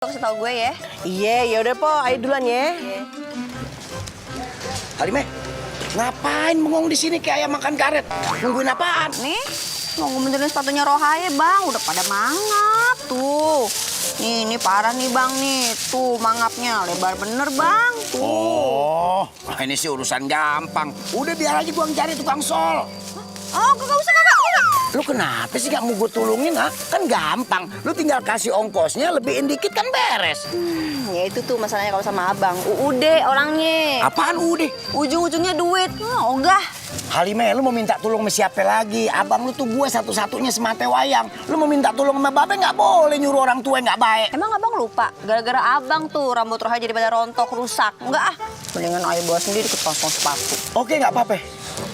Kasih tau gue ya. Iya, ya udah po, ayo duluan ya. Halime, ngapain bengong di sini kayak ayam makan karet? Nungguin apaan? Nih, mau ngebenerin sepatunya Rohaya, Bang. Udah pada mangap tuh. Ini parah nih, Bang, nih. Tuh, mangapnya lebar bener, Bang. Tuh. Oh, ini sih urusan gampang. Udah biar aja gua cari tukang sol. Oh, kagak usah, Kakak. Udah. Lu kenapa sih gak mau gue tolongin, ha? Kan gampang. Lu tinggal kasih ongkosnya, lebihin dikit kan beres. Ya itu tuh masalahnya kalau sama Abang. Uude orangnya. Apaan udah? Ujung-ujungnya duit. Ogah. Halime, lu mau minta tolong sama siapa lagi? Abang lu tuh gue satu-satunya semate wayang. Lu mau minta tolong sama babe nggak boleh nyuruh orang tua yang nggak baik. Emang Abang lupa? Gara-gara Abang tuh rambut Rohaya jadi pada rontok, rusak. Enggak ah. Mendingan Ayo bawa sendiri ke tong sepatu. Oke, nggak apa-apa.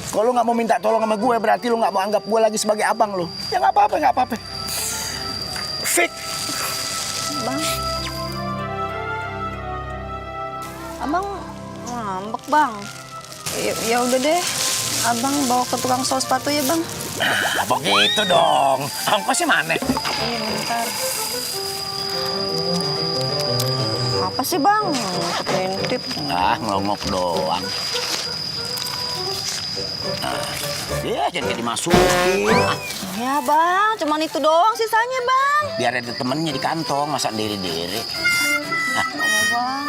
Kalau nggak mau minta tolong sama gue, berarti lu nggak mau anggap gue lagi sebagai abang lu. Ya nggak apa-apa, nggak apa-apa. Fit. Bang. Abang ngambek, Bang. Ya udah deh. Abang bawa ke tukang sol sepatu ya, Bang. Nah, begitu dong. Ongkosnya mana? Iya, bentar. Apa sih, Bang? Ketintip. Ah, ngelongok doang. Nah, dia jadi dimasukin. Ya, Bang. Cuman itu doang sisanya, Bang. Biar ada temennya di kantong, masa diri-diri. Bang.